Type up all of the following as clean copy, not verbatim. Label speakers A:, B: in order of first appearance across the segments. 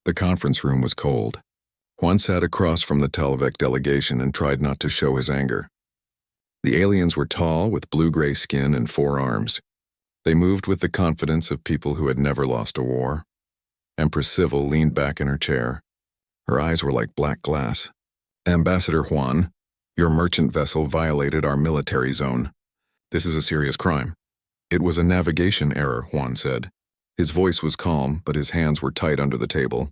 A: The conference room was cold. Juan sat across from the Talvek delegation and tried not to show his anger. The aliens were tall, with blue-gray skin and 4 arms. They moved with the confidence of people who had never lost a war. Empress Civil leaned back in her chair. Her eyes were like black glass. "Ambassador Juan, your merchant vessel violated our military zone. This is a serious crime." "It was a navigation error," Juan said. His voice was calm, but his hands were tight under the table.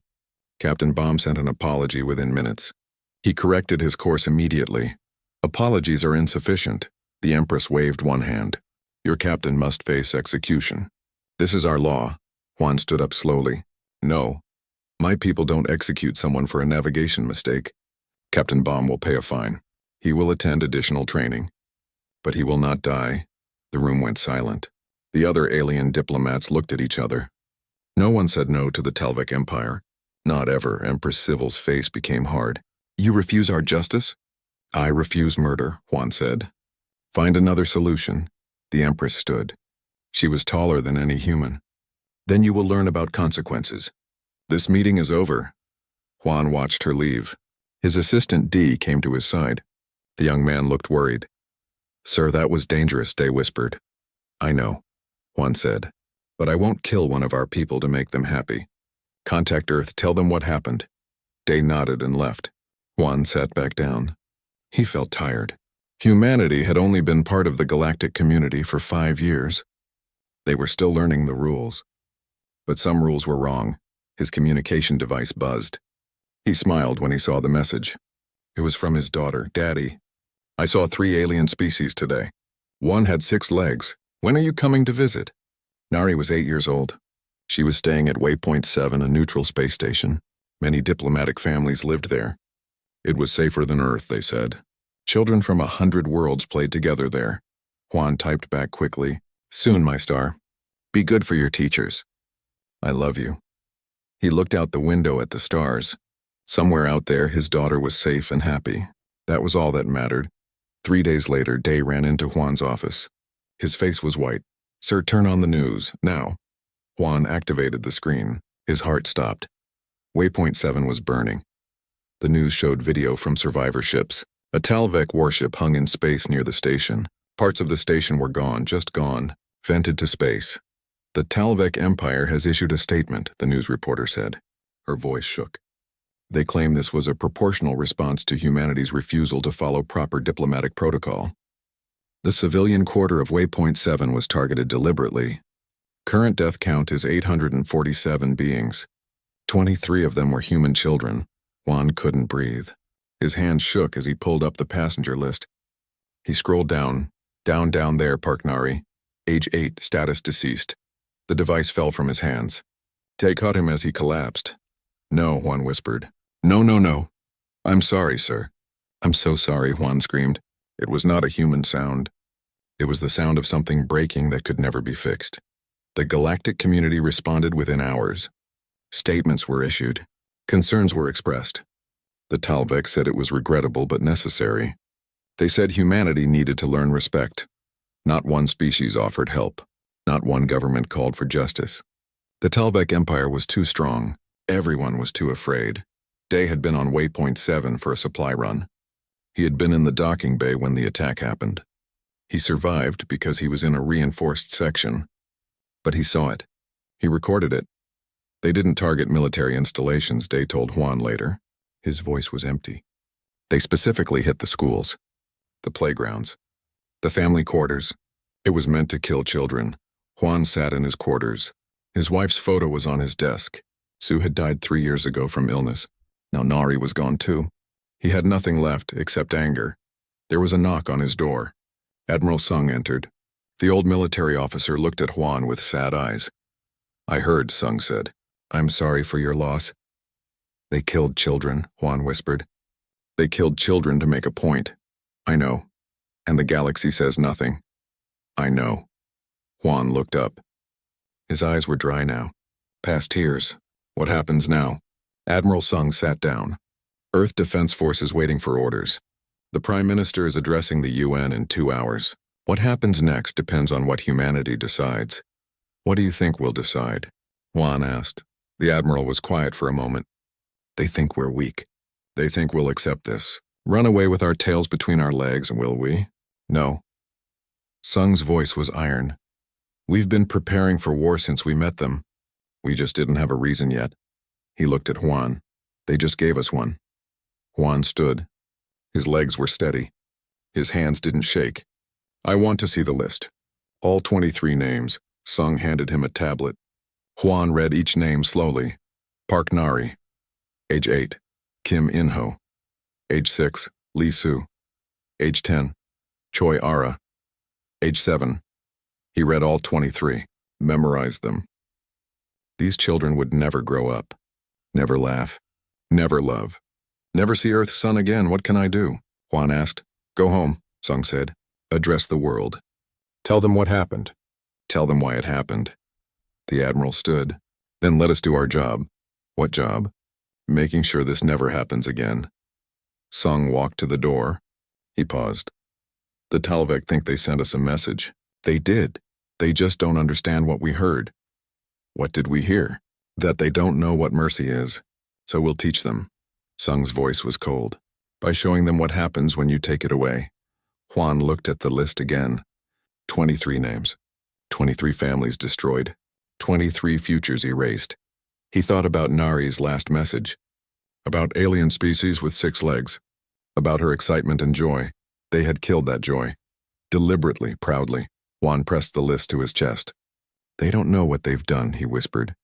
A: Captain Baum sent an apology within minutes. He corrected his course immediately. "Apologies are insufficient." The Empress waved one hand. "Your captain must face execution. This is our law." Juan stood up slowly. "No. My people don't execute someone for a navigation mistake. Captain Baum will pay a fine. He will attend additional training. But he will not die." The room went silent. The other alien diplomats looked at each other. No one said no to the Talvek Empire. Not ever. Empress Civil's face became hard. "You refuse our justice?" "I refuse murder," Juan said. "Find another solution." The Empress stood. She was taller than any human. "Then you will learn about consequences. This meeting is over." Juan watched her leave. His assistant D came to his side. The young man looked worried. "Sir, that was dangerous," Day whispered. "I know," Juan said. "But I won't kill one of our people to make them happy. Contact Earth, tell them what happened." Day nodded and left. Juan sat back down. He felt tired. Humanity had only been part of the galactic community for 5 years. They were still learning the rules. But some rules were wrong. His communication device buzzed. He smiled when he saw the message. It was from his daughter. "Daddy, I saw 3 alien species today. One had 6 legs. When are you coming to visit?" Nari was 8 years old. She was staying at Waypoint 7, a neutral space station. Many diplomatic families lived there. It was safer than Earth, they said. Children from 100 worlds played together there. Juan typed back quickly. "Soon, my star. Be good for your teachers. I love you." He looked out the window at the stars. Somewhere out there, his daughter was safe and happy. That was all that mattered. 3 days later, Day ran into Juan's office. His face was white. "Sir, turn on the news, now." Juan activated the screen. His heart stopped. Waypoint 7 was burning. The news showed video from survivor ships. A Talvek warship hung in space near the station. Parts of the station were gone, just gone, vented to space. "The Talvek Empire has issued a statement," the news reporter said. Her voice shook. "They claim this was a proportional response to humanity's refusal to follow proper diplomatic protocol. The civilian quarter of Waypoint 7 was targeted deliberately. Current death count is 847 beings. 23 of them were human children." Juan couldn't breathe. His hands shook as he pulled up the passenger list. He scrolled down there, Parknari. Age 8, status deceased. The device fell from his hands. Tay caught him as he collapsed. "No," Juan whispered. No. "I'm sorry, sir." "I'm so sorry," Juan screamed. It was not a human sound. It was the sound of something breaking that could never be fixed. The galactic community responded within hours. Statements were issued. Concerns were expressed. The Talvek said it was regrettable but necessary. They said humanity needed to learn respect. Not one species offered help. Not one government called for justice. The Talvek Empire was too strong. Everyone was too afraid. Day had been on Waypoint 7 for a supply run. He had been in the docking bay when the attack happened. He survived because he was in a reinforced section. But he saw it. He recorded it. They didn't target military installations, Day told Juan later. His voice was empty. They specifically hit the schools, the playgrounds, the family quarters. It was meant to kill children. Juan sat in his quarters. His wife's photo was on his desk. Sue had died 3 years ago from illness. Now Nari was gone too. He had nothing left except anger. There was a knock on his door. Admiral Sung entered. The old military officer looked at Juan with sad eyes. "I heard," Sung said. "I'm sorry for your loss." "They killed children," Juan whispered. "They killed children to make a point." "I know. And the galaxy says nothing." "I know." Juan looked up. His eyes were dry now. Past tears. What happens now? Admiral Sung sat down. Earth Defense Force is waiting for orders. The Prime Minister is addressing the UN in 2 hours. What happens next depends on what humanity decides. What do you think we'll decide? Juan asked. The Admiral was quiet for a moment. They think we're weak. They think we'll accept this. Run away with our tails between our legs, will we? No. Sung's voice was iron. We've been preparing for war since we met them. We just didn't have a reason yet. He looked at Juan. They just gave us one. Juan stood. His legs were steady. His hands didn't shake. I want to see the list. All 23 names. Sung handed him a tablet. Juan read each name slowly. Park Nari. Age 8. Kim In-ho. Age 6. Lee Soo. Age 10. Choi Ara. Age 7. He read all 23, memorized them. These children would never grow up, never laugh, never love, never see Earth's sun again. What can I do? Juan asked. Go home, Sung said. Address the world. Tell them what happened. Tell them why it happened. The Admiral stood. Then let us do our job. What job? Making sure this never happens again. Sung walked to the door. He paused. The Talvek think they sent us a message. They did. They just don't understand what we heard. What did we hear? That they don't know what mercy is. So we'll teach them. Sung's voice was cold. By showing them what happens when you take it away. Juan looked at the list again. 23 names. 23 families destroyed. 23 futures erased. He thought about Nari's last message. About alien species with 6 legs. About her excitement and joy. They had killed that joy. Deliberately, proudly. Juan pressed the list to his chest. They don't know what they've done, he whispered.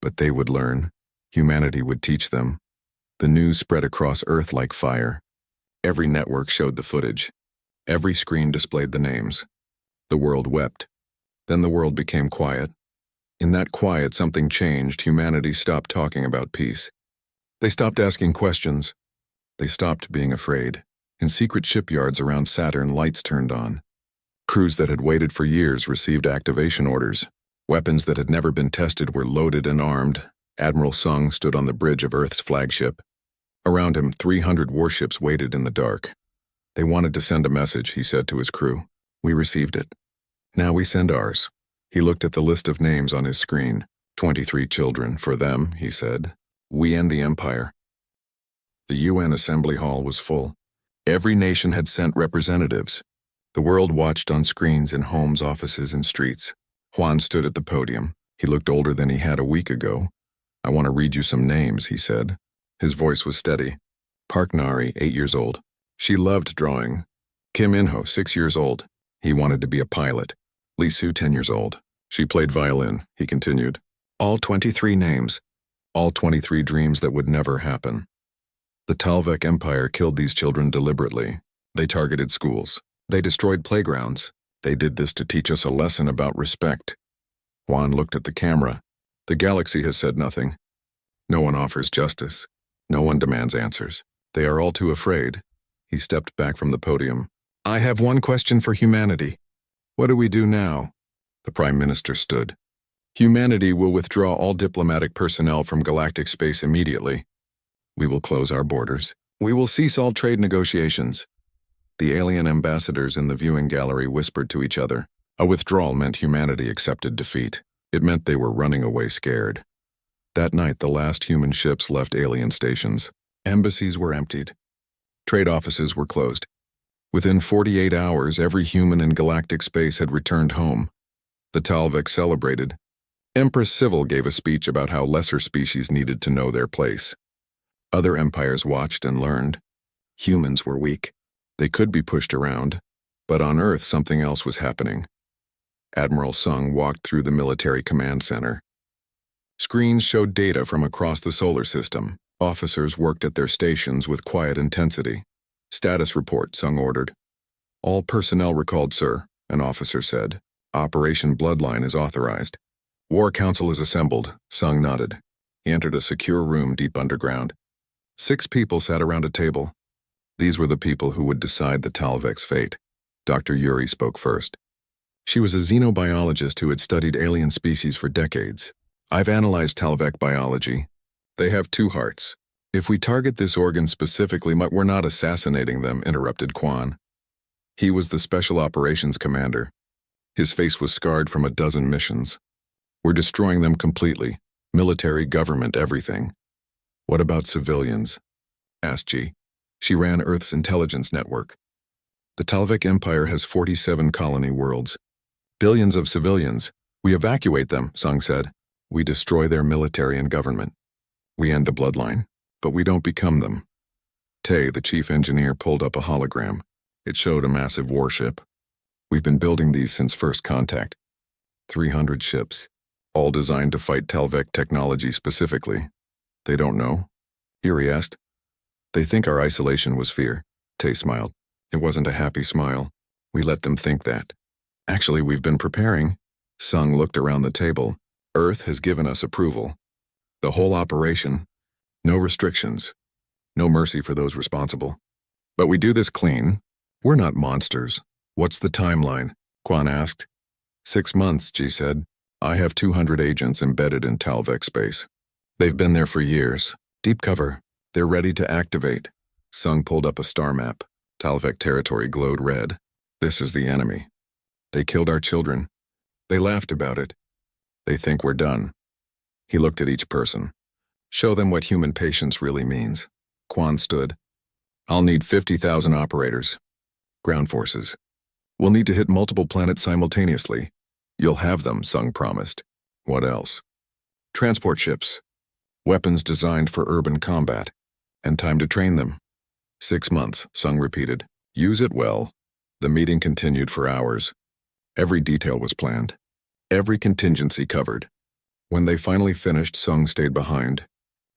A: But they would learn. Humanity would teach them. The news spread across Earth like fire. Every network showed the footage. Every screen displayed the names. The world wept. Then the world became quiet. In that quiet, something changed. Humanity stopped talking about peace. They stopped asking questions. They stopped being afraid. In secret shipyards around Saturn, lights turned on. Crews that had waited for years received activation orders. Weapons that had never been tested were loaded and armed. Admiral Sung stood on the bridge of Earth's flagship. Around him, 300 warships waited in the dark. They wanted to send a message, he said to his crew. We received it. Now we send ours. He looked at the list of names on his screen. 23 children, for them, he said. We end the Empire. The UN Assembly Hall was full. Every nation had sent representatives. The world watched on screens in homes, offices, and streets. Juan stood at the podium. He looked older than he had a week ago. I want to read you some names, he said. His voice was steady. Park Nari, 8 years old. She loved drawing. Kim In-ho, 6 years old. He wanted to be a pilot. Lee Soo, 10 years old. She played violin, he continued. All 23 names. All 23 dreams that would never happen. The Talvek Empire killed these children deliberately. They targeted schools. They destroyed playgrounds. They did this to teach us a lesson about respect. Juan looked at the camera. The galaxy has said nothing. No one offers justice. No one demands answers. They are all too afraid. He stepped back from the podium. I have one question for humanity. What do we do now? The Prime Minister stood. Humanity will withdraw all diplomatic personnel from galactic space immediately. We will close our borders. We will cease all trade negotiations. The alien ambassadors in the viewing gallery whispered to each other. A withdrawal meant humanity accepted defeat. It meant they were running away scared. That night, the last human ships left alien stations. Embassies were emptied. Trade offices were closed. Within 48 hours, every human in galactic space had returned home. The Talvek celebrated. Empress Civil gave a speech about how lesser species needed to know their place. Other empires watched and learned. Humans were weak. They could be pushed around, but on Earth something else was happening. Admiral Sung walked through the military command center. Screens showed data from across the solar system. Officers worked at their stations with quiet intensity. Status report, Sung ordered. All personnel recalled, sir, an officer said. Operation Bloodline is authorized. War Council is assembled, Sung nodded. He entered a secure room deep underground. 6 people sat around a table. These were the people who would decide the Talvek's fate. Dr. Yuri spoke first. She was a xenobiologist who had studied alien species for decades. I've analyzed Talvek biology. They have 2 hearts. If we target this organ specifically, we're not assassinating them, interrupted Quan. He was the Special Operations Commander. His face was scarred from a dozen missions. We're destroying them completely. Military, government, everything. What about civilians? Asked G. She ran Earth's intelligence network. The Talvik Empire has 47 colony worlds. Billions of civilians. We evacuate them, Sung said. We destroy their military and government. We end the bloodline, but we don't become them. Tay, the chief engineer, pulled up a hologram. It showed a massive warship. We've been building these since first contact. 300 ships, all designed to fight Talvik technology specifically. They don't know? Erie asked. They think our isolation was fear. Tay smiled. It wasn't a happy smile. We let them think that. Actually, we've been preparing. Sung looked around the table. Earth has given us approval. The whole operation. No restrictions. No mercy for those responsible. But we do this clean. We're not monsters. What's the timeline? Quan asked. 6 months, G said. I have 200 agents embedded in Talvik space. They've been there for years. Deep cover. They're ready to activate. Sung pulled up a star map. Talvik territory glowed red. This is the enemy. They killed our children. They laughed about it. They think we're done. He looked at each person. Show them what human patience really means. Quan stood. I'll need 50,000 operators. Ground forces. We'll need to hit multiple planets simultaneously. You'll have them, Sung promised. What else? Transport ships. Weapons designed for urban combat. And time to train them. 6 months, Sung repeated. Use it well. The meeting continued for hours. Every detail was planned. Every contingency covered. When they finally finished, Sung stayed behind.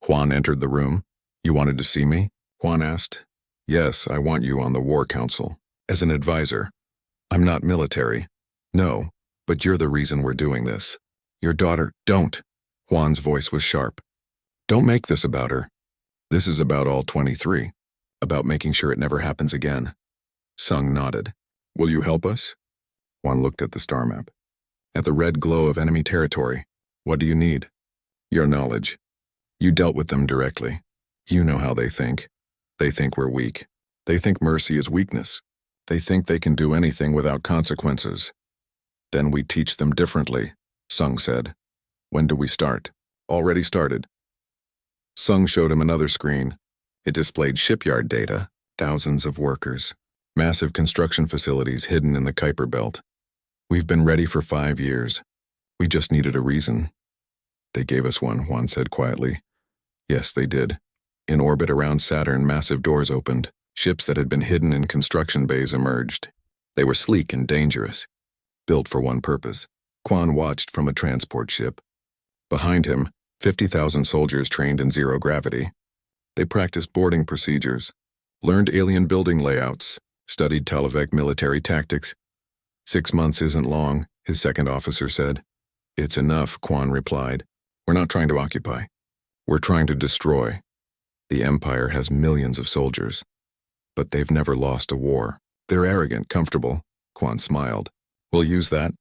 A: Juan entered the room. You wanted to see me? Juan asked. Yes, I want you on the War Council. As an advisor. I'm not military. No, but you're the reason we're doing this. Your daughter, don't. Juan's voice was sharp. Don't make this about her. This is about all 23. About making sure it never happens again. Sung nodded. Will you help us? Juan looked at the star map. At the red glow of enemy territory. What do you need? Your knowledge. You dealt with them directly. You know how they think. They think we're weak. They think mercy is weakness. They think they can do anything without consequences. Then we teach them differently, Sung said. When do we start? Already started. Sung showed him another screen. It displayed shipyard data, thousands of workers, massive construction facilities hidden in the Kuiper Belt. We've been ready for 5 years. We just needed a reason. They gave us one, Juan said quietly. Yes, they did. In orbit around Saturn, massive doors opened. Ships that had been hidden in construction bays emerged. They were sleek and dangerous. Built for one purpose. Quan watched from a transport ship. Behind him, 50,000 soldiers trained in zero gravity. They practiced boarding procedures, learned alien building layouts, studied Talvik military tactics. 6 months isn't long, his second officer said. It's enough, Quan replied. We're not trying to occupy. We're trying to destroy. The Empire has millions of soldiers, but they've never lost a war. They're arrogant, comfortable. Quan smiled. We'll use that.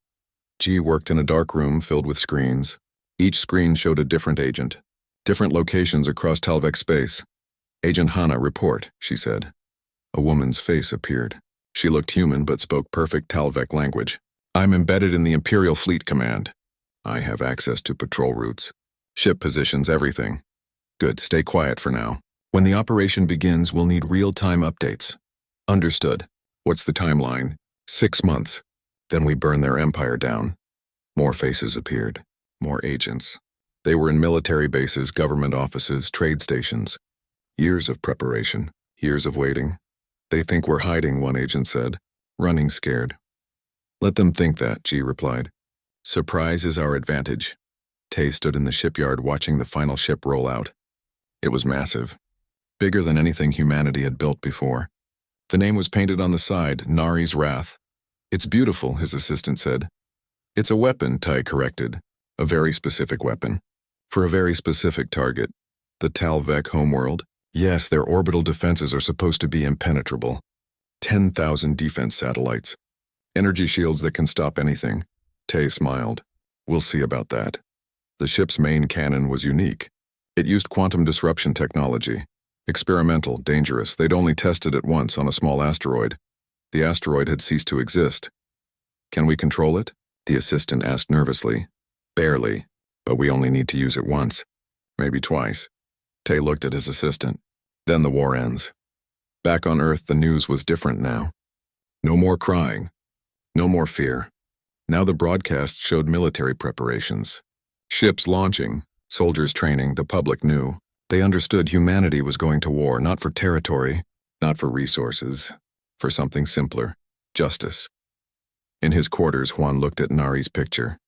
A: G worked in a dark room filled with screens. Each screen showed a different agent. Different locations across Talvik space. Agent Hana, report, she said. A woman's face appeared. She looked human but spoke perfect Talvik language. I'm embedded in the Imperial Fleet Command. I have access to patrol routes. Ship positions, everything. Good, stay quiet for now. When the operation begins, we'll need real-time updates. Understood. What's the timeline? 6 months. Then we burn their empire down. More faces appeared. More agents. They were in military bases, government offices, trade stations. Years of preparation. Years of waiting. They think we're hiding, one agent said. Running scared. Let them think that, G replied. Surprise is our advantage. Tay stood in the shipyard watching the final ship roll out. It was massive. Bigger than anything humanity had built before. The name was painted on the side, Nari's Wrath. It's beautiful, his assistant said. It's a weapon, Tay corrected. A very specific weapon. For a very specific target. The Talvik homeworld. Yes, their orbital defenses are supposed to be impenetrable. 10,000 defense satellites. Energy shields that can stop anything. Tay smiled. We'll see about that. The ship's main cannon was unique. It used quantum disruption technology. Experimental, dangerous. They'd only tested it once on a small asteroid. The asteroid had ceased to exist. Can we control it? The assistant asked nervously. Barely. But we only need to use it once, maybe twice. Tay looked at his assistant. Then the war ends. Back on Earth, the news was different now. No more crying. No more fear. Now the broadcast showed military preparations. Ships launching, soldiers training, the public knew. They understood humanity was going to war, not for territory, not for resources, for something simpler, justice. In his quarters, Juan looked at Nari's picture.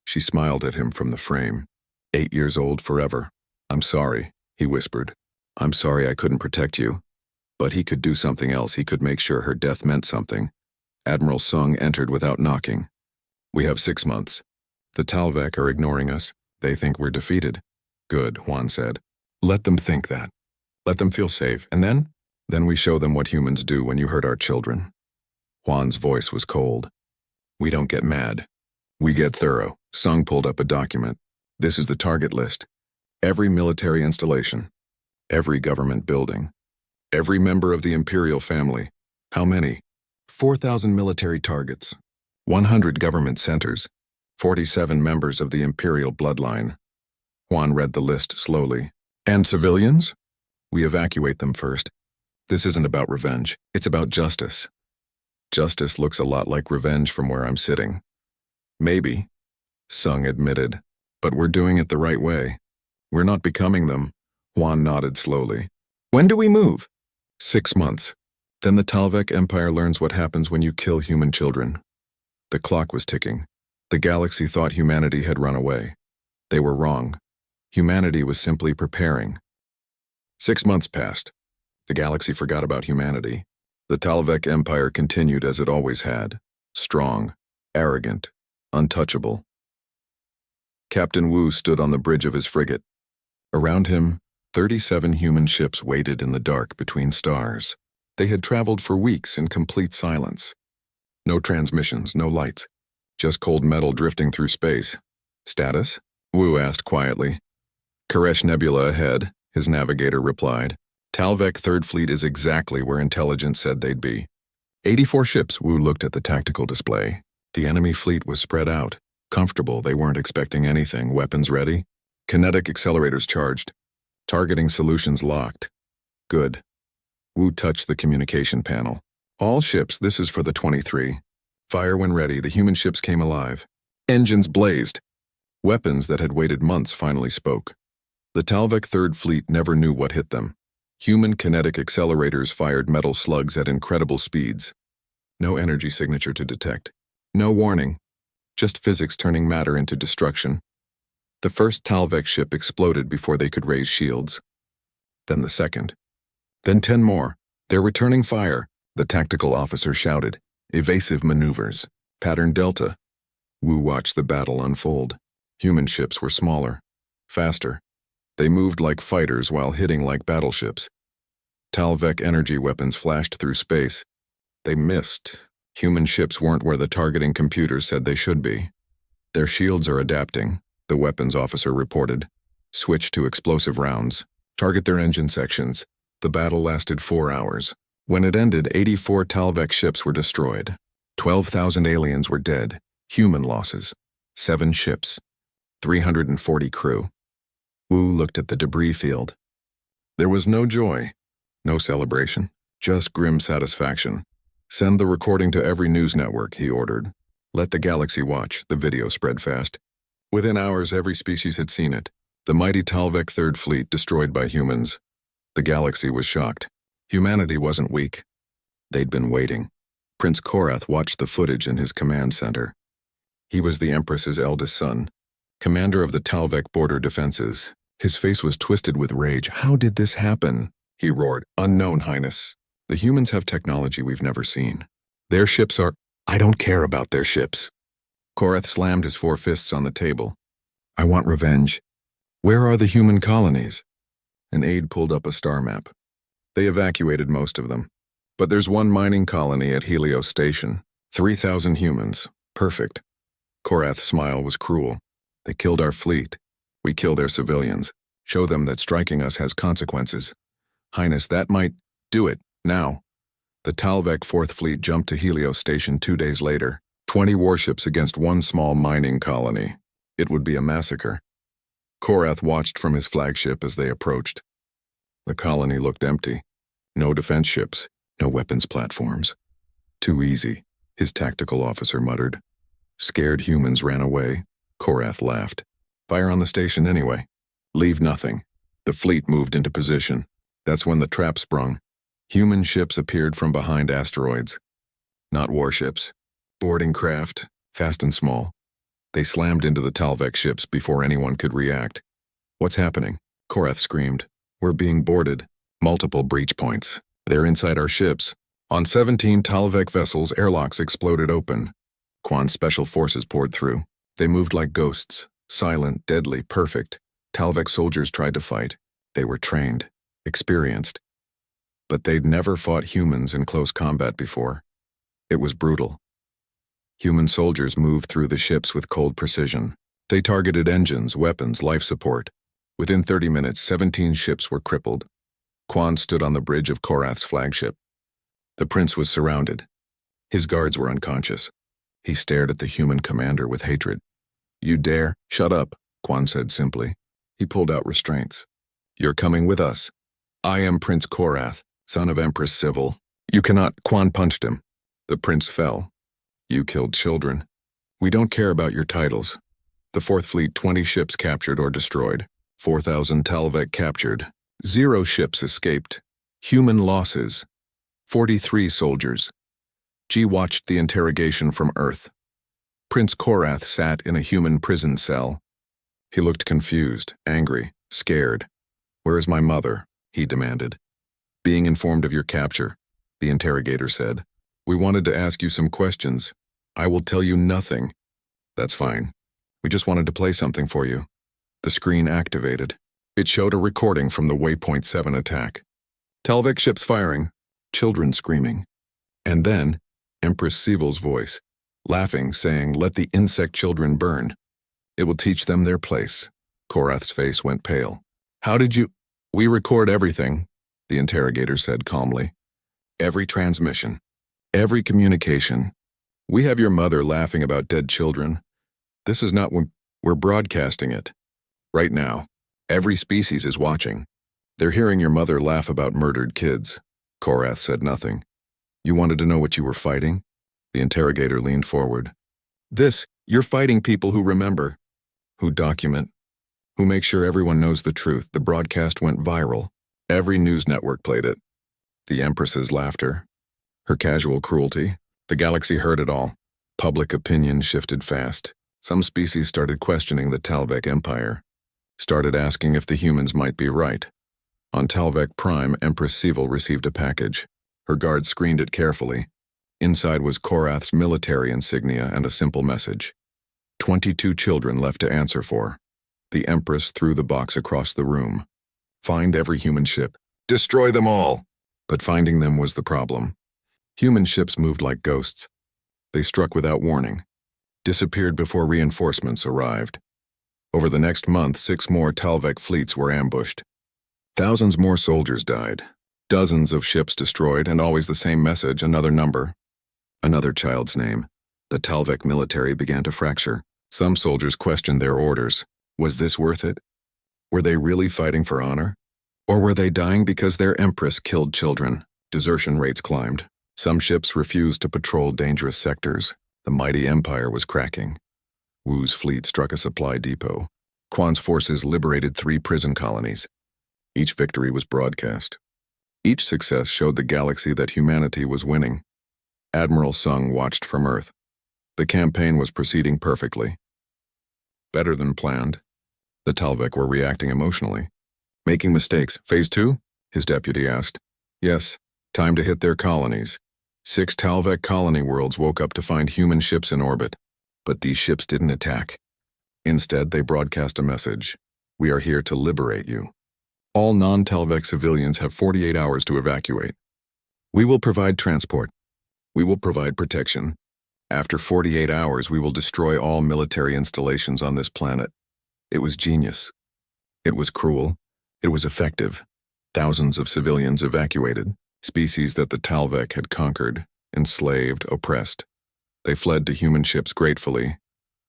A: She smiled at him from the frame. 8 years old forever. I'm sorry, he whispered. I'm sorry I couldn't protect you. But he could do something else. He could make sure her death meant something. Admiral Sung entered without knocking. We have 6 months. The Talvek are ignoring us. They think we're defeated. Good, Juan said. Let them think that. Let them feel safe. And then? Then we show them what humans do when you hurt our children. Juan's voice was cold. We don't get mad. We get thorough. Sung pulled up a document. This is the target list. Every military installation. Every government building. Every member of the imperial family. How many? 4,000 military targets. 100 government centers. 47 members of the imperial bloodline. Juan read the list slowly. And civilians? We evacuate them first. This isn't about revenge. It's about justice. Justice looks a lot like revenge from where I'm sitting. Maybe, Sung admitted, but we're doing it the right way. We're not becoming them. Juan nodded slowly. When do we move? 6 months. Then the Talvek Empire learns what happens when you kill human children. The clock was ticking. The galaxy thought humanity had run away. They were wrong. Humanity was simply preparing. 6 months passed. The galaxy forgot about humanity. The Talvek Empire continued as it always had. Strong, arrogant, untouchable. Captain Wu stood on the bridge of his frigate. Around him, 37 human ships waited in the dark between stars. They had traveled for weeks in complete silence. No transmissions, no lights. Just cold metal drifting through space. Status? Wu asked quietly. Koresh Nebula ahead, his navigator replied. Talvek 3rd Fleet is exactly where intelligence said they'd be. 84 ships, Wu looked at the tactical display. The enemy fleet was spread out. Comfortable, they weren't expecting anything. Weapons ready. Kinetic accelerators charged. Targeting solutions locked. Good. Wu touched the communication panel. All ships, this is for the 23. Fire when ready, the human ships came alive. Engines blazed. Weapons that had waited months finally spoke. The Talvek 3rd Fleet never knew what hit them. Human kinetic accelerators fired metal slugs at incredible speeds. No energy signature to detect. No warning. Just physics turning matter into destruction. The first Talvek ship exploded before they could raise shields. Then the second. Then 10 more. They're returning fire, the tactical officer shouted. Evasive maneuvers. Pattern Delta. Wu watched the battle unfold. Human ships were smaller. Faster. They moved like fighters while hitting like battleships. Talvek energy weapons flashed through space. They missed. Human ships weren't where the targeting computers said they should be. Their shields are adapting, the weapons officer reported. Switch to explosive rounds. Target their engine sections. The battle lasted 4 hours. When it ended, 84 Talvek ships were destroyed. 12,000 aliens were dead. Human losses. 7 ships. 340 crew. Wu looked at the debris field. There was no joy, no celebration, just grim satisfaction. Send the recording to every news network, he ordered. Let the galaxy watch. The video spread fast. Within hours, every species had seen it. The mighty Talvek 3rd Fleet destroyed by humans. The galaxy was shocked. Humanity wasn't weak. They'd been waiting. Prince Korath watched the footage in his command center. He was the Empress's eldest son, commander of the Talvek border defenses. His face was twisted with rage. How did this happen? He roared. Unknown, Highness. The humans have technology we've never seen. Their ships are... I don't care about their ships. Korath slammed his 4 fists on the table. I want revenge. Where are the human colonies? An aide pulled up a star map. They evacuated most of them. But there's one mining colony at Helios Station. 3,000 humans. Perfect. Korath's smile was cruel. They killed our fleet. We kill their civilians. Show them that striking us has consequences. Highness, that might... Do it, now. The Talvek 4th Fleet jumped to Helios Station 2 days later. 20 warships against one small mining colony. It would be a massacre. Korath watched from his flagship as they approached. The colony looked empty. No defense ships, no weapons platforms. Too easy, his tactical officer muttered. Scared humans ran away. Korath laughed. Fire on the station anyway. Leave nothing. The fleet moved into position. That's when the trap sprung. Human ships appeared from behind asteroids. Not warships. Boarding craft, fast and small. They slammed into the Talvek ships before anyone could react. What's happening? Korath screamed. We're being boarded. Multiple breach points. They're inside our ships. On 17 Talvek vessels, airlocks exploded open. Quan's special forces poured through. They moved like ghosts. Silent, deadly, perfect. Talvek soldiers tried to fight. They were trained, experienced. But they'd never fought humans in close combat before. It was brutal. Human soldiers moved through the ships with cold precision. They targeted engines, weapons, life support. Within 30 minutes, 17 ships were crippled. Quan stood on the bridge of Korath's flagship. The prince was surrounded. His guards were unconscious. He stared at the human commander with hatred. You dare? Shut up, Quan said simply. He pulled out restraints. You're coming with us. I am Prince Korath, son of Empress Civil. You cannot. Quan punched him. The prince fell. You killed children. We don't care about your titles. The Fourth Fleet, 20 ships captured or destroyed. 4,000 Talvek captured. 0 ships escaped. Human losses. 43 soldiers. G watched the interrogation from Earth. Prince Korath sat in a human prison cell. He looked confused, angry, scared. Where is my mother? He demanded. Being informed of your capture, the interrogator said. We wanted to ask you some questions. I will tell you nothing. That's fine. We just wanted to play something for you. The screen activated. It showed a recording from the Waypoint 7 attack. Talvek ships firing, children screaming. And then, Empress Civil's voice, laughing, saying, let the insect children burn. It will teach them their place. Korath's face went pale. How did you? We record everything, the interrogator said calmly. Every transmission. Every communication. We have your mother laughing about dead children. This is not when we're broadcasting it. Right now, every species is watching. They're hearing your mother laugh about murdered kids. Korath said nothing. You wanted to know what you were fighting? The interrogator leaned forward. You're fighting people who remember, who document, who make sure everyone knows the truth. The broadcast went viral. Every news network played it. The Empress's laughter, her casual cruelty. The galaxy heard it all. Public opinion shifted fast. Some species started questioning the Talvek Empire. Started asking if the humans might be right. On Talvek Prime, Empress Civil received a package. Her guards screened it carefully. Inside was Korath's military insignia and a simple message. 22 children left to answer for. The Empress threw the box across the room. Find every human ship. Destroy them all! But finding them was the problem. Human ships moved like ghosts. They struck without warning. Disappeared before reinforcements arrived. Over the next month, 6 more Talvek fleets were ambushed. Thousands more soldiers died. Dozens of ships destroyed, and always the same message, another number. Another child's name. The Talvek military began to fracture. Some soldiers questioned their orders. Was this worth it? Were they really fighting for honor? Or were they dying because their empress killed children? Desertion rates climbed. Some ships refused to patrol dangerous sectors. The mighty empire was cracking. Wu's fleet struck a supply depot. Quan's forces liberated 3 prison colonies. Each victory was broadcast. Each success showed the galaxy that humanity was winning. Admiral Sung watched from Earth. The campaign was proceeding perfectly. Better than planned. The Talvek were reacting emotionally. Making mistakes. Phase 2? His deputy asked. Yes, time to hit their colonies. 6 Talvek colony worlds woke up to find human ships in orbit. But these ships didn't attack. Instead, they broadcast a message. We are here to liberate you. All non-Talvek civilians have 48 hours to evacuate. We will provide transport. We will provide protection. After 48 hours, we will destroy all military installations on this planet. It was genius. It was cruel. It was effective. Thousands of civilians evacuated, species that the Talvek had conquered, enslaved, oppressed. They fled to human ships gratefully.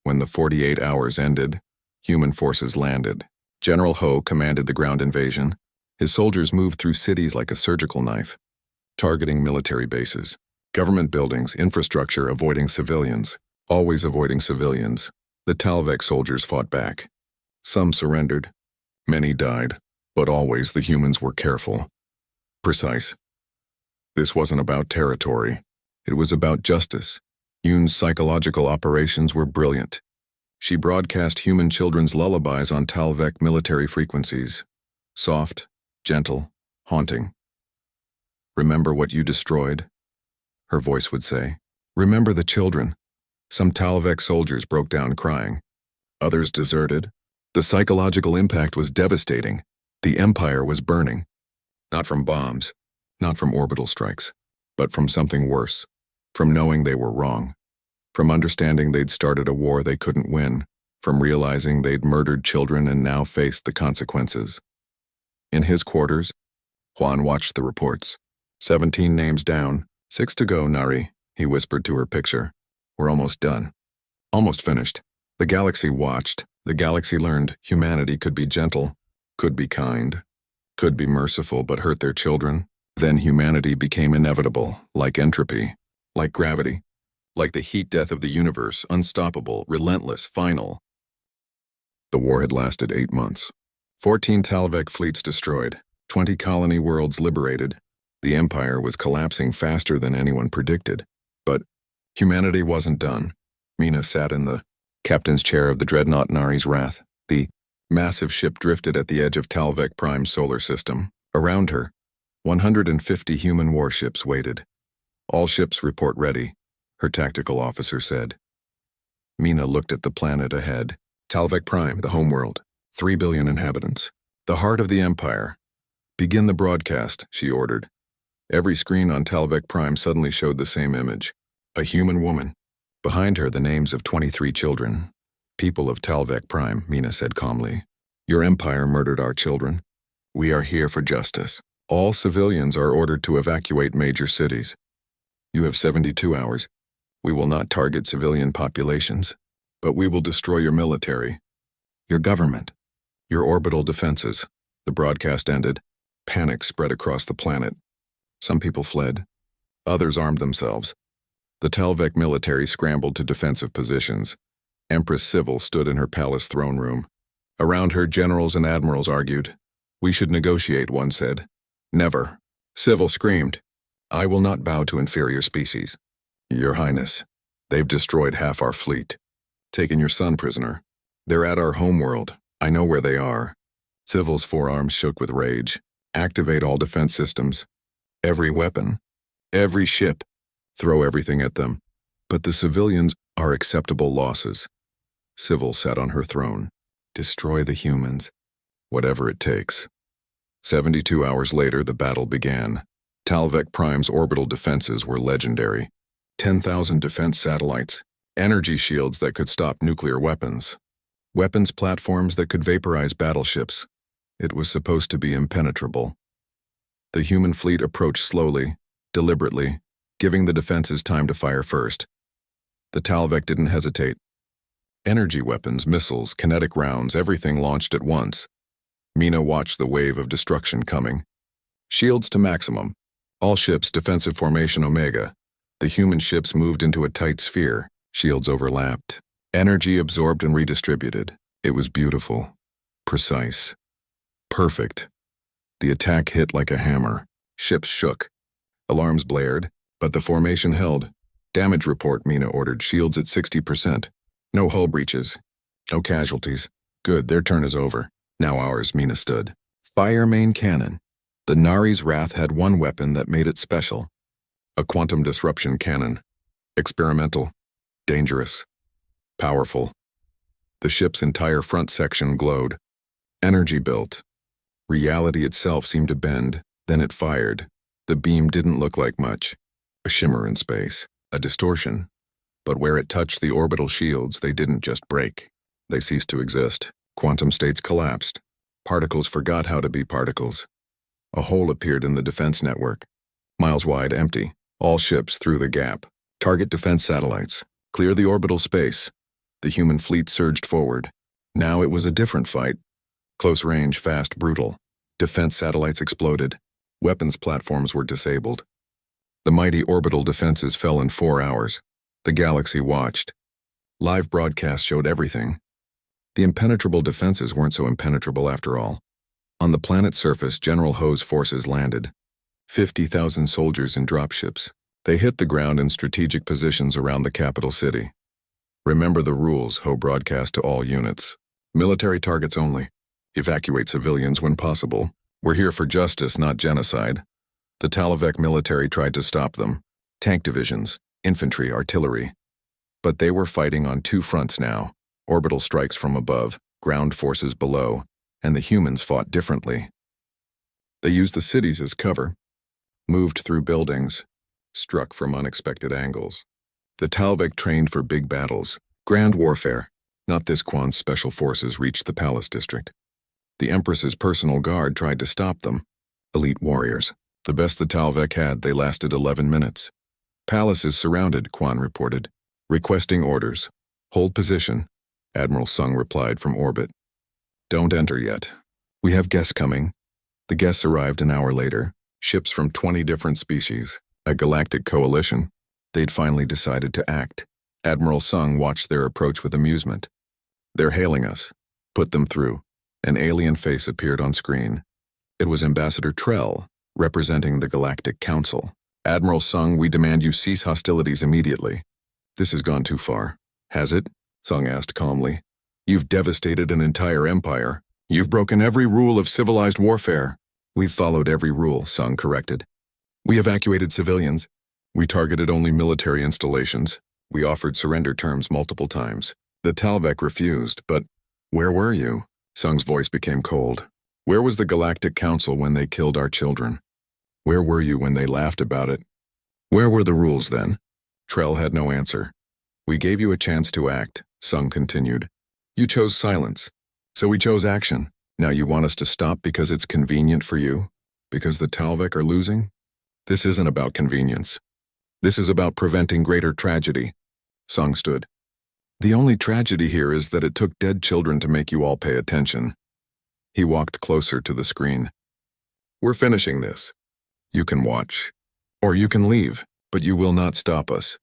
A: When the 48 hours ended, human forces landed, General Ho commanded the ground invasion. His soldiers moved through cities like a surgical knife, targeting military bases, government buildings, infrastructure, avoiding civilians, always avoiding civilians. The Talvek soldiers fought back. Some surrendered. Many died, but always the humans were careful, precise. This wasn't about territory. It was about justice. Yoon's psychological operations were brilliant. She broadcast human children's lullabies on Talvek military frequencies. Soft, gentle, haunting. Remember what you destroyed? Her voice would say. Remember the children. Some Talvek soldiers broke down crying. Others deserted. The psychological impact was devastating. The empire was burning. Not from bombs, not from orbital strikes, but from something worse. From knowing they were wrong. From understanding they'd started a war they couldn't win. From realizing they'd murdered children and now faced the consequences. In his quarters, Juan watched the reports. 17 names down, 6 to go, Nari, he whispered to her picture. We're almost done. Almost finished. The galaxy watched. The galaxy learned humanity could be gentle, could be kind, could be merciful but hurt their children. Then humanity became inevitable, like entropy, like gravity, like the heat death of the universe, unstoppable, relentless, final. The war had lasted 8 months. 14 Talvek fleets destroyed, 20 colony worlds liberated. The empire was collapsing faster than anyone predicted. But humanity wasn't done. Mina sat in the captain's chair of the dreadnought Nari's Wrath. The massive ship drifted at the edge of Talvek Prime's solar system. Around her, 150 human warships waited. All ships report ready, her tactical officer said. Mina looked at the planet ahead. Talvek Prime, the homeworld. 3 billion inhabitants. The heart of the empire. Begin the broadcast, she ordered. Every screen on Talvek Prime suddenly showed the same image. A human woman. Behind her, the names of 23 children. People of Talvek Prime, Mina said calmly. Your empire murdered our children. We are here for justice. All civilians are ordered to evacuate major cities. You have 72 hours. We will not target civilian populations, but we will destroy your military, your government, your orbital defenses. The broadcast ended. Panic spread across the planet. Some people fled. Others armed themselves. The Talvek military scrambled to defensive positions. Empress Civil stood in her palace throne room. Around her, generals and admirals argued. We should negotiate, one said. Never. Civil screamed. I will not bow to inferior species. Your Highness, they've destroyed half our fleet. Taken your son prisoner. They're at our homeworld. I know where they are. Civil's forearms shook with rage. Activate all defense systems. Every weapon. Every ship. Throw everything at them. But the civilians are acceptable losses. Civil sat on her throne. Destroy the humans. Whatever it takes. 72 hours later, the battle began. Talvek Prime's orbital defenses were legendary. 10,000 defense satellites, energy shields that could stop nuclear weapons, weapons platforms that could vaporize battleships. It was supposed to be impenetrable. The human fleet approached slowly, deliberately, giving the defenses time to fire first. The Talvek didn't hesitate. Energy weapons, missiles, kinetic rounds, everything launched at once. Mina watched the wave of destruction coming. Shields to maximum. All ships defensive formation Omega. The human ships moved into a tight sphere. Shields overlapped. Energy absorbed and redistributed. It was beautiful. Precise. Perfect. The attack hit like a hammer. Ships shook. Alarms blared, but the formation held. Damage report, Mina ordered. Shields at 60%. No hull breaches. No casualties. Good, their turn is over. Now ours, Mina stood. Fire main cannon. The Nari's Wrath had one weapon that made it special. A quantum disruption cannon. Experimental. Dangerous. Powerful. The ship's entire front section glowed. Energy built. Reality itself seemed to bend. Then it fired. The beam didn't look like much. A shimmer in space. A distortion. But where it touched the orbital shields, they didn't just break. They ceased to exist. Quantum states collapsed. Particles forgot how to be particles. A hole appeared in the defense network. Miles wide, empty. All ships through the gap. Target defense satellites. Clear the orbital space. The human fleet surged forward. Now it was a different fight. Close range, fast, brutal. Defense satellites exploded. Weapons platforms were disabled. The mighty orbital defenses fell in 4 hours. The galaxy watched. Live broadcasts showed everything. The impenetrable defenses weren't so impenetrable after all. On the planet's surface, General Ho's forces landed. 50,000 soldiers in dropships. They hit the ground in strategic positions around the capital city. Remember the rules, Ho broadcast to all units. Military targets only. Evacuate civilians when possible. We're here for justice, not genocide. The Talavek military tried to stop them. Tank divisions, infantry, artillery. But they were fighting on 2 fronts now. Orbital strikes from above, ground forces below, and the humans fought differently. They used the cities as cover, moved through buildings, struck from unexpected angles. The Talavek trained for big battles, grand warfare. Not this Quan's special forces reached the palace district. The Empress's personal guard tried to stop them. Elite warriors. The best the Talavek had, they lasted 11 minutes. Palace is surrounded, Quan reported. Requesting orders. Hold position. Admiral Sung replied from orbit. Don't enter yet. We have guests coming. The guests arrived an hour later. Ships from 20 different species. A galactic coalition. They'd finally decided to act. Admiral Sung watched their approach with amusement. They're hailing us. Put them through. An alien face appeared on screen. It was Ambassador Trell, representing the Galactic Council. Admiral Sung, we demand you cease hostilities immediately. This has gone too far. Has it? Sung asked calmly. You've devastated an entire empire. You've broken every rule of civilized warfare. We've followed every rule, Sung corrected. We evacuated civilians. We targeted only military installations. We offered surrender terms multiple times. The Talavek refused, but where were you? Sung's voice became cold. Where was the Galactic Council when they killed our children? Where were you when they laughed about it? Where were the rules then? Trell had no answer. We gave you a chance to act, Sung continued. You chose silence. So we chose action. Now you want us to stop because it's convenient for you? Because the Talavek are losing? This isn't about convenience. This is about preventing greater tragedy. Sung stood. The only tragedy here is that it took dead children to make you all pay attention. He walked closer to the screen. We're finishing this. You can watch. Or you can leave, but you will not stop us.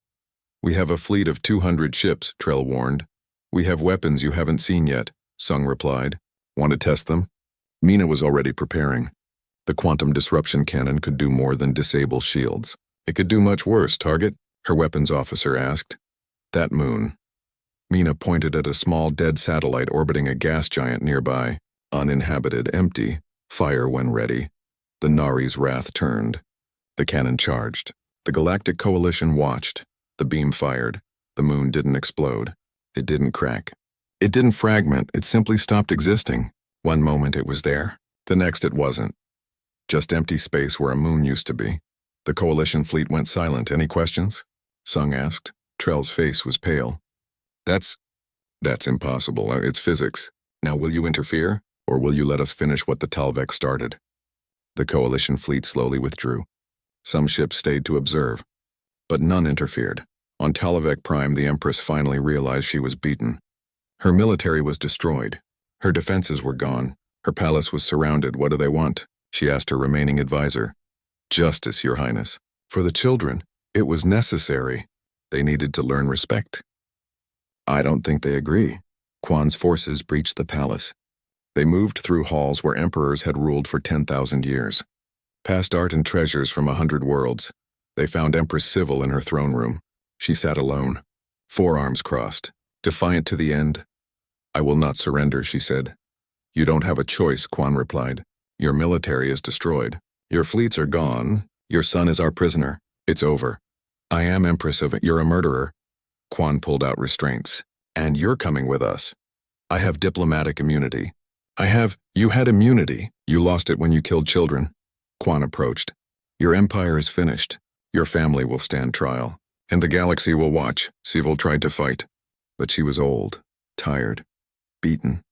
A: We have a fleet of 200 ships, Trell warned. We have weapons you haven't seen yet, Sung replied. Want to test them? Mina was already preparing. The quantum disruption cannon could do more than disable shields. It could do much worse, target, her weapons officer asked. That moon. Mina pointed at a small dead satellite orbiting a gas giant nearby. Uninhabited, empty. Fire when ready. The Nari's wrath turned. The cannon charged. The Galactic Coalition watched. The beam fired. The moon didn't explode. It didn't crack. It didn't fragment. It simply stopped existing. One moment it was there. The next it wasn't. Just empty space where a moon used to be. The Coalition fleet went silent. Any questions? Sung asked. Trell's face was pale. That's impossible. It's physics. Now will you interfere, or will you let us finish what the Talavek started? The Coalition fleet slowly withdrew. Some ships stayed to observe, but none interfered. On Talavek Prime, the Empress finally realized she was beaten. Her military was destroyed. Her defenses were gone. Her palace was surrounded. What do they want? She asked her remaining advisor. Justice, Your Highness. For the children, it was necessary. They needed to learn respect. I don't think they agree. Quan's forces breached the palace. They moved through halls where emperors had ruled for 10,000 years. Past art and treasures from 100 worlds. They found Empress Civil in her throne room. She sat alone, forearms crossed, defiant to the end. I will not surrender, she said. You don't have a choice, Quan replied. Your military is destroyed. Your fleets are gone. Your son is our prisoner. It's over. I am Empress of it. You're a murderer. Quan pulled out restraints. And you're coming with us. I have diplomatic immunity. You had immunity. You lost it when you killed children. Quan approached. Your empire is finished. Your family will stand trial. And the galaxy will watch. Civil tried to fight. But she was old, tired, beaten.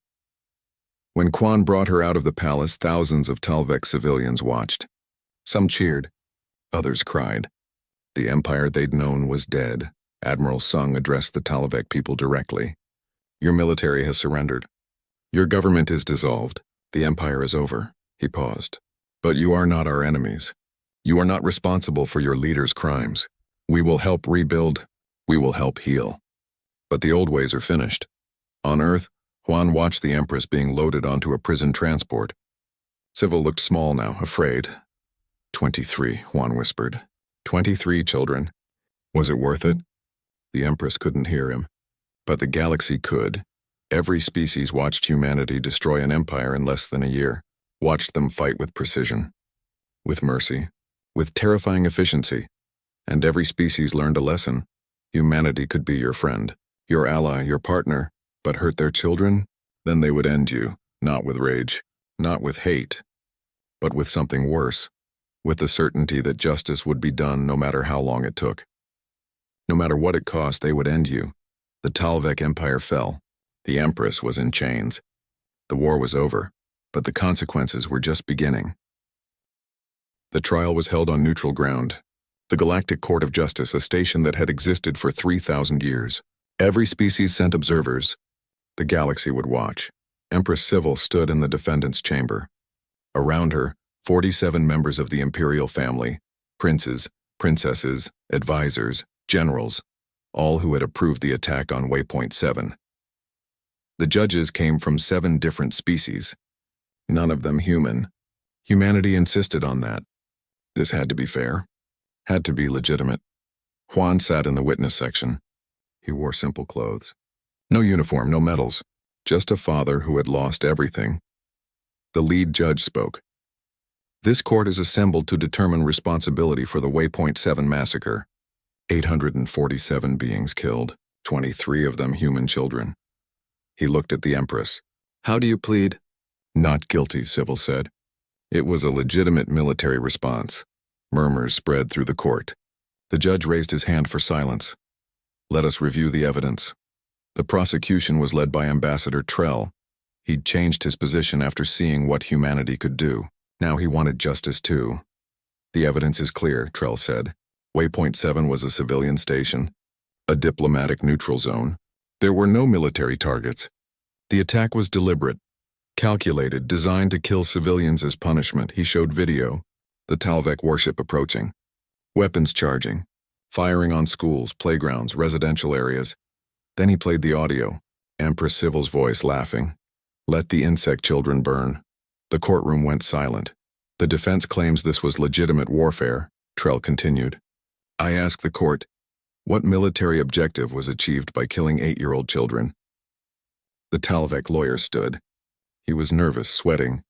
A: When Quan brought her out of the palace, thousands of Talavek civilians watched. Some cheered. Others cried. The empire they'd known was dead. Admiral Sung addressed the Talavek people directly. Your military has surrendered. Your government is dissolved. The Empire is over. He paused. But you are not our enemies. You are not responsible for your leader's crimes. We will help rebuild. We will help heal. But the old ways are finished. On Earth, Juan watched the Empress being loaded onto a prison transport. Civil looked small now, afraid. 23, Juan whispered. 23 children. Was it worth it? The Empress couldn't hear him. But the galaxy could. Every species watched humanity destroy an empire in less than a year, watched them fight with precision, with mercy, with terrifying efficiency. And every species learned a lesson. Humanity could be your friend, your ally, your partner, but hurt their children? Then they would end you, not with rage, not with hate, but with something worse, with the certainty that justice would be done no matter how long it took. No matter what it cost, they would end you. The Talvek Empire fell. The Empress was in chains. The war was over, but the consequences were just beginning. The trial was held on neutral ground. The Galactic Court of Justice, a station that had existed for 3,000 years. Every species sent observers. The galaxy would watch. Empress Civil stood in the defendant's chamber. Around her, 47 members of the imperial family, princes, princesses, advisors, generals, all who had approved the attack on Waypoint 7. The judges came from 7 different species, none of them human. Humanity insisted on that. This had to be fair, had to be legitimate. Juan sat in the witness section. He wore simple clothes. No uniform, no medals, just a father who had lost everything. The lead judge spoke. This court is assembled to determine responsibility for the Waypoint 7 massacre. 847 beings killed, 23 of them human children. He looked at the Empress. How do you plead? Not guilty, Civil said. It was a legitimate military response. Murmurs spread through the court. The judge raised his hand for silence. Let us review the evidence. The prosecution was led by Ambassador Trell. He'd changed his position after seeing what humanity could do. Now he wanted justice too. The evidence is clear, Trell said. Waypoint 7 was a civilian station, a diplomatic neutral zone. There were no military targets. The attack was deliberate, calculated, designed to kill civilians as punishment. He showed video, the Talvek warship approaching, weapons charging, firing on schools, playgrounds, residential areas. Then he played the audio, Empress Civil's voice laughing. Let the insect children burn. The courtroom went silent. The defense claims this was legitimate warfare, Trell continued. I ask the court, what military objective was achieved by killing 8-year-old children? The Talvek lawyer stood. He was nervous, sweating.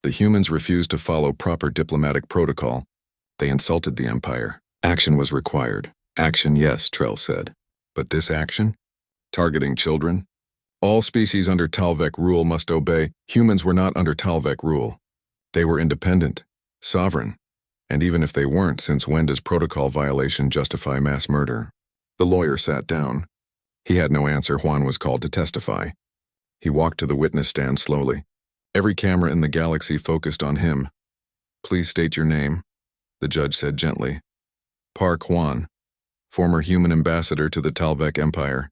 A: The humans refused to follow proper diplomatic protocol. They insulted the Empire. Action was required. Action, yes, Trell said. But this action? Targeting children? All species under Talvek rule must obey. Humans were not under Talvek rule. They were independent, sovereign. And even if they weren't, since when does protocol violation justify mass murder? The lawyer sat down. He had no answer. Juan was called to testify. He walked to the witness stand slowly. Every camera in the galaxy focused on him. Please state your name, the judge said gently. Park Juan, former human ambassador to the Talvek Empire.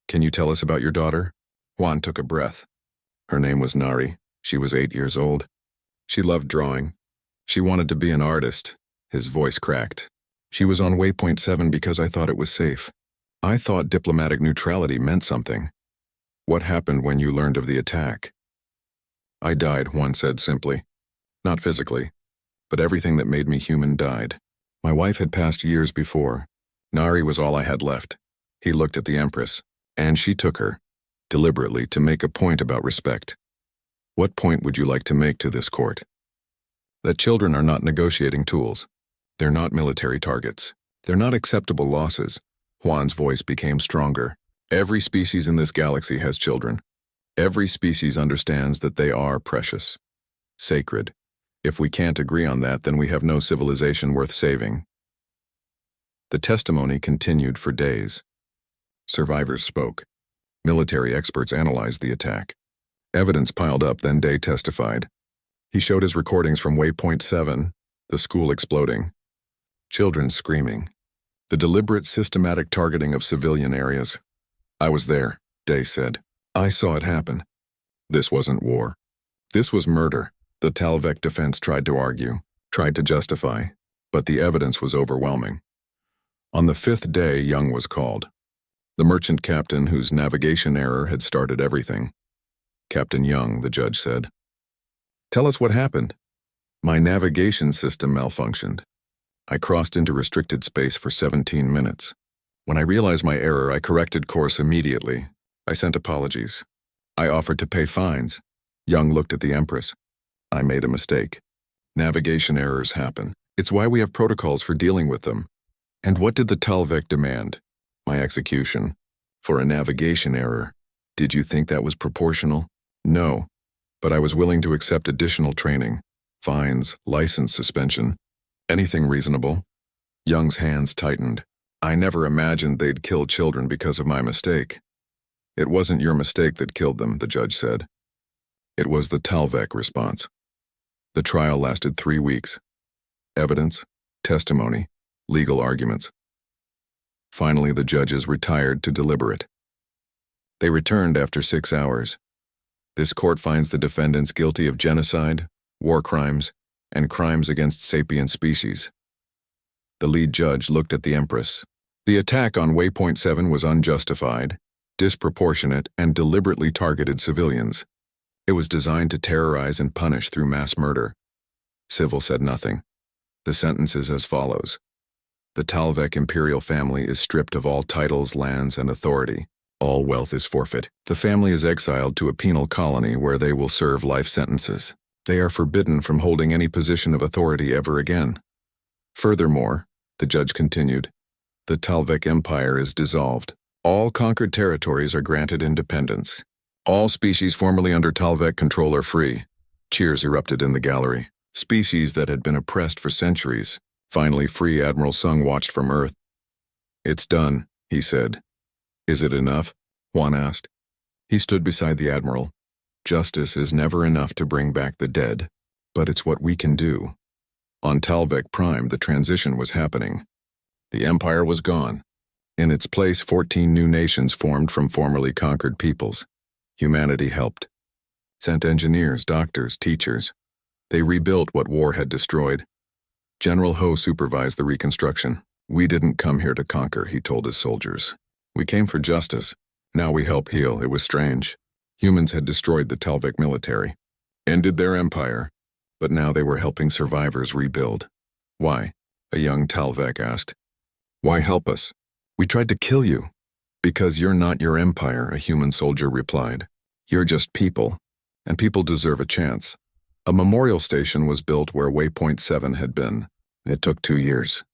A: Can you tell us about your daughter? Juan took a breath. Her name was Nari. She was 8 years old. She loved drawing. She wanted to be an artist. His voice cracked. She was on Waypoint 7 because I thought it was safe. I thought diplomatic neutrality meant something. What happened when you learned of the attack? I died, Juan said simply. Not physically, but everything that made me human died. My wife had passed years before. Nari was all I had left. He looked at the Empress, and she took her, deliberately, to make a point about respect. What point would you like to make to this court? That children are not negotiating tools. They're not military targets. They're not acceptable losses. Juan's voice became stronger. Every species in this galaxy has children. Every species understands that they are precious, sacred. If we can't agree on that, then we have no civilization worth saving. The testimony continued for days. Survivors spoke. Military experts analyzed the attack. Evidence piled up, then Day testified. He showed his recordings from Waypoint 7, the school exploding, children screaming, the deliberate, systematic targeting of civilian areas. I was there, Day said. I saw it happen. This wasn't war. This was murder. The Talvek defense tried to argue, tried to justify, but the evidence was overwhelming. On the fifth day, Young was called. The merchant captain whose navigation error had started everything. "Captain Young," the judge said. "Tell us what happened." "My navigation system malfunctioned. I crossed into restricted space for 17 minutes. When I realized my error, I corrected course immediately. I sent apologies. I offered to pay fines." Young looked at the Empress. "I made a mistake. Navigation errors happen. It's why we have protocols for dealing with them." "And what did the Talvek demand?" "My execution. For a navigation error. Did you think that was proportional?" "No, but I was willing to accept additional training, fines, license suspension, anything reasonable." Young's hands tightened. "I never imagined they'd kill children because of my mistake." "It wasn't your mistake that killed them," the judge said. "It was the Talvek response." The trial lasted 3 weeks. Evidence, testimony, legal arguments. Finally, the judges retired to deliberate. They returned after 6 hours. "This court finds the defendants guilty of genocide, war crimes, and crimes against sapient species." The lead judge looked at the Empress. "The attack on Waypoint 7 was unjustified, disproportionate, and deliberately targeted civilians. It was designed to terrorize and punish through mass murder." Civil said nothing. The sentence is as follows. The Talvek imperial family is stripped of all titles, lands, and authority. All wealth is forfeit. The family is exiled to a penal colony where they will serve life sentences. They are forbidden from holding any position of authority ever again. Furthermore, the judge continued, the Talvek Empire is dissolved. All conquered territories are granted independence. All species formerly under Talvek control are free. Cheers erupted in the gallery. Species that had been oppressed for centuries. Finally, free Admiral Sung watched from Earth. "It's done," he said. "Is it enough?" Juan asked. He stood beside the Admiral. "Justice is never enough to bring back the dead, but it's what we can do." On Talvek Prime, the transition was happening. The Empire was gone. In its place, 14 new nations formed from formerly conquered peoples. Humanity helped. Sent engineers, doctors, teachers. They rebuilt what war had destroyed. General Ho supervised the reconstruction. "We didn't come here to conquer," he told his soldiers. "We came for justice. Now we help heal." It was strange. Humans had destroyed the Talvek military, ended their empire, but now they were helping survivors rebuild. "Why?" a young Talvek asked. "Why help us?" "We tried to kill you." "Because you're not your empire," a human soldier replied. "You're just people, and people deserve a chance." A memorial station was built where Waypoint 7 had been. It took 2 years.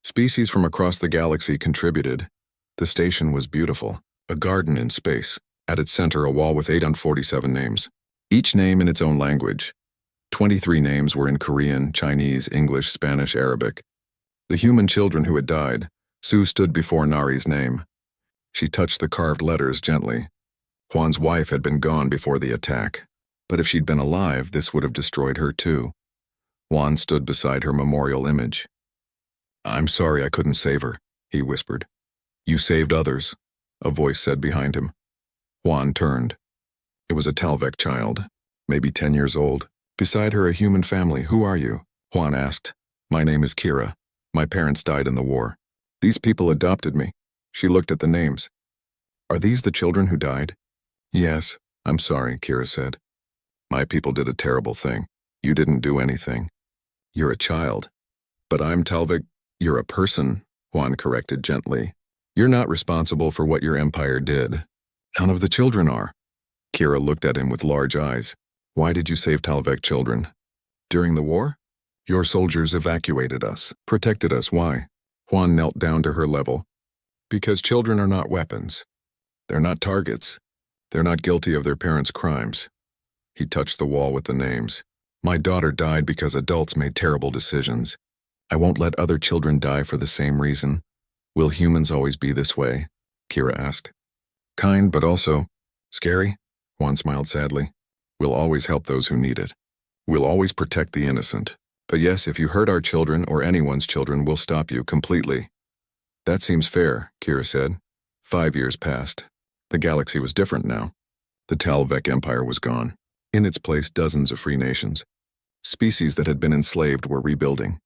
A: Species from across the galaxy contributed. The station was beautiful, a garden in space. At its center, a wall with 847 names, each name in its own language. 23 names were in Korean, Chinese, English, Spanish, Arabic. The human children who had died. Sue stood before Nari's name. She touched the carved letters gently. Juan's wife had been gone before the attack, but if she'd been alive, this would have destroyed her too. Juan stood beside her memorial image. "I'm sorry I couldn't save her," he whispered. "You saved others," a voice said behind him. Juan turned. It was a Talvek child, maybe 10 years old. Beside her, a human family. "Who are you?" Juan asked. "My name is Kira. My parents died in the war. These people adopted me." She looked at the names. "Are these the children who died?" "Yes. I'm sorry," Kira said. "My people did a terrible thing. You didn't do anything. You're a child." "But I'm Talvek." "You're a person," Juan corrected gently. "You're not responsible for what your empire did. None of the children are." Kira looked at him with large eyes. "Why did you save Talvek children?" "During the war? Your soldiers evacuated us, protected us. Why?" Juan knelt down to her level. "Because children are not weapons. They're not targets. They're not guilty of their parents' crimes." He touched the wall with the names. "My daughter died because adults made terrible decisions. I won't let other children die for the same reason." "Will humans always be this way?" Kira asked. "Kind, but also scary," Juan smiled sadly. "We'll always help those who need it. We'll always protect the innocent. But yes, if you hurt our children or anyone's children, we'll stop you completely." "That seems fair," Kira said. 5 years passed. The galaxy was different now. The Talvek Empire was gone. In its place, dozens of free nations. Species that had been enslaved were rebuilding.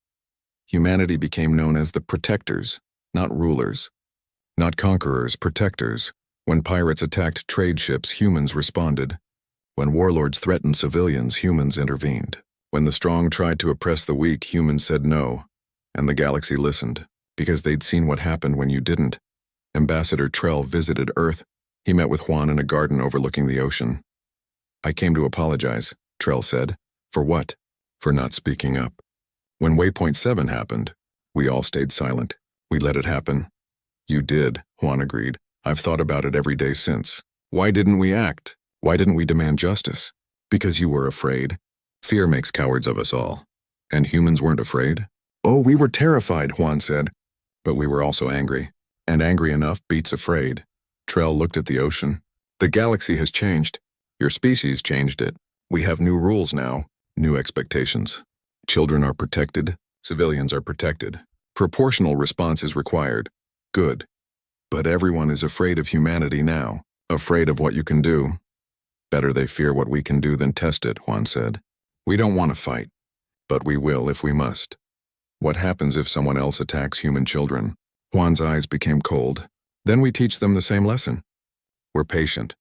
A: Humanity became known as the protectors, not rulers. Not conquerors, protectors. When pirates attacked trade ships, humans responded. When warlords threatened civilians, humans intervened. When the strong tried to oppress the weak, humans said no, and the galaxy listened, because they'd seen what happened when you didn't. Ambassador Trell visited Earth. He met with Juan in a garden overlooking the ocean. "I came to apologize," Trell said. "For what?" "For not speaking up. When Waypoint 7 happened, we all stayed silent. We let it happen." "You did," Juan agreed. "I've thought about it every day since. Why didn't we act? Why didn't we demand justice? Because you were afraid. Fear makes cowards of us all. And humans weren't afraid?" "Oh, we were terrified," Juan said. "But we were also angry. And angry enough beats afraid." Trell looked at the ocean. "The galaxy has changed. Your species changed it. We have new rules now, new expectations. Children are protected. Civilians are protected. Proportional response is required. Good. But everyone is afraid of humanity now, afraid of what you can do." "Better they fear what we can do than test it," Juan said. "We don't want to fight, but we will if we must." "What happens if someone else attacks human children?" Juan's eyes became cold. "Then we teach them the same lesson. We're patient.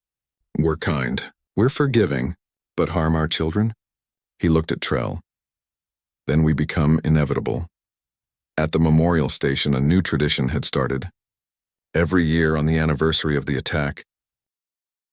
A: We're kind. We're forgiving. But harm our children?" He looked at Trell. "Then we become inevitable." At the memorial station, a new tradition had started. Every year on the anniversary of the attack,